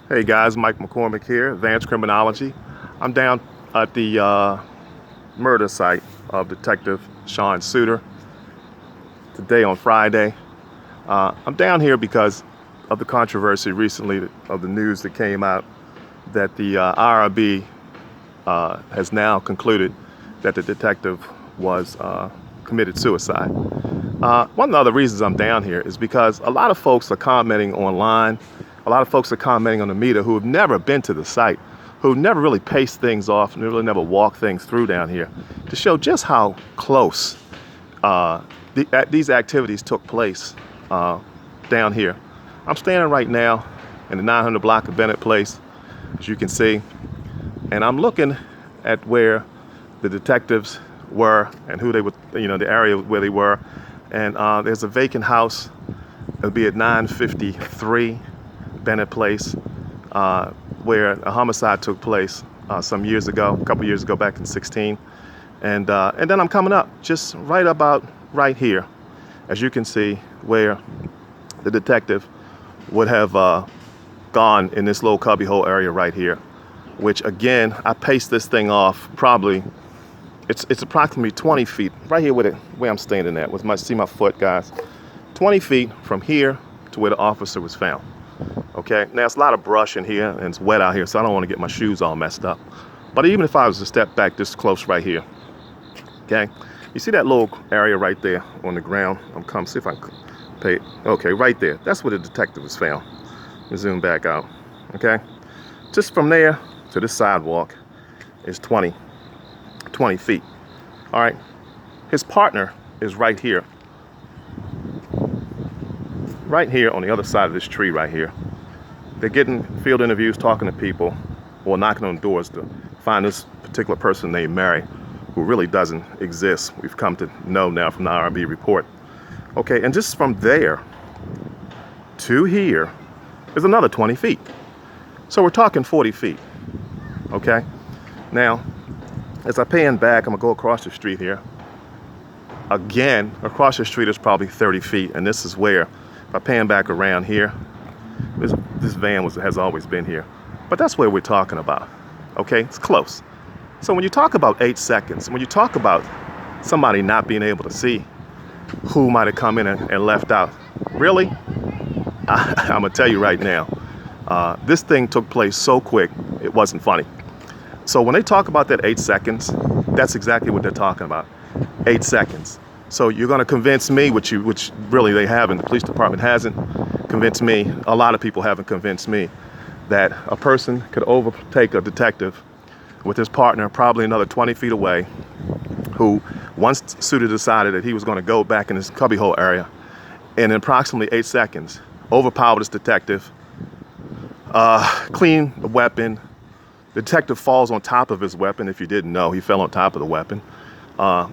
Hey guys, Mike McCormick here, Advanced Criminology. I'm down at the murder site of Detective Sean Suiter today on Friday. I'm down here because of the controversy recently of the news that came out that the IRB has now concluded that the detective was committed suicide. One of the other reasons I'm down here is because a lot of folks are commenting online. A lot of folks are commenting on the media who have never been to the site, who never really paced things off and really never walked things through down here to show just how close these activities took place down here. I'm standing right now in the 900 block of Bennett Place, as you can see, and I'm looking at where the detectives were and who they were, the area where they were. And there's a vacant house. It'll be at 953 Bennett Place, where a homicide took place some years ago, a couple years ago, back in 16. And then I'm coming up just right about right here, as you can see, where the detective would have gone in this little cubbyhole area right here, which again, I paced this thing off probably, it's approximately 20 feet, right here where I'm standing at, see my foot, guys, 20 feet from here to where the officer was found. Okay, now it's a lot of brush in here and it's wet out here, so I don't want to get my shoes all messed up. But even if I was to step back this close right here, okay, you see that little area right there on the ground? I'm coming, see if I can pay it. Okay, right there, that's where the detective was found. Let me zoom back out, okay? Just from there to this sidewalk is 20 feet, all right? His partner is right here on the other side of this tree right here. They're getting field interviews, talking to people, or knocking on doors to find this particular person named Mary, who really doesn't exist. We've come to know now from the IRB report. Okay, and just from there to here is another 20 feet. So we're talking 40 feet, okay? Now, as I pan back, I'm gonna go across the street here. Again, across the street is probably 30 feet, and this is where, if I pan back around here, this van has always been here. But that's where we're talking about, okay? It's close. So when you talk about 8 seconds, when you talk about somebody not being able to see who might have come in and left out, really? I'm gonna tell you right now, this thing took place so quick, it wasn't funny. So when they talk about that 8 seconds, that's exactly what they're talking about, 8 seconds. So you're gonna convince me, which really they haven't, the police department hasn't convinced me, a lot of people haven't convinced me, that a person could overtake a detective with his partner probably another 20 feet away, who once Suiter decided that he was gonna go back in his cubbyhole area, and in approximately 8 seconds, overpower this detective, clean the weapon. The detective falls on top of his weapon. If you didn't know, he fell on top of the weapon.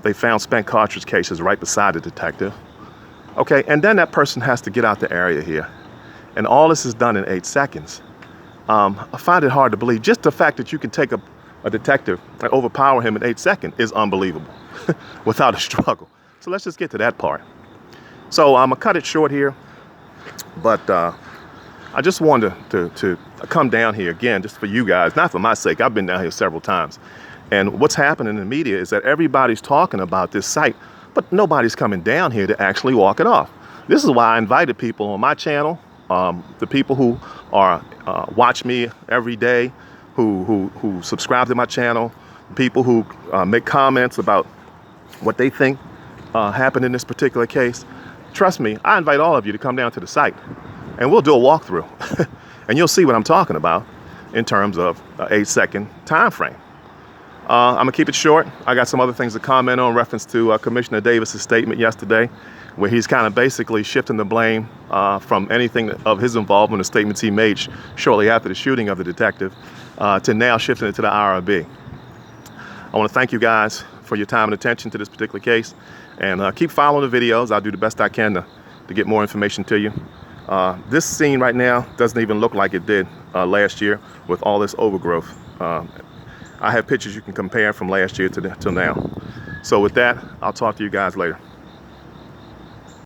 They found spent cartridge cases right beside the detective. Okay, and then that person has to get out the area here. And all this is done in 8 seconds. I find it hard to believe. Just the fact that you can take a detective and overpower him in 8 seconds is unbelievable without a struggle. So let's just get to that part. So I'm gonna cut it short here, but I just wanted to come down here again, just for you guys, not for my sake. I've been down here several times. And what's happening in the media is that everybody's talking about this site, but nobody's coming down here to actually walk it off. This is why I invited people on my channel, the people who are watch me every day, who subscribe to my channel, people who make comments about what they think happened in this particular case. Trust me, I invite all of you to come down to the site, and we'll do a walkthrough, and you'll see what I'm talking about in terms of an 8 second time frame. I'm gonna keep it short. I got some other things to comment on in reference to Commissioner Davis's statement yesterday, where he's kind of basically shifting the blame from anything of his involvement in statements he made shortly after the shooting of the detective to now shifting it to the IRB. I want to thank you guys for your time and attention to this particular case, and keep following the videos. I'll do the best I can to get more information to you. This scene right now doesn't even look like it did last year with all this overgrowth. I have pictures you can compare from last year till now. So with that, I'll talk to you guys later.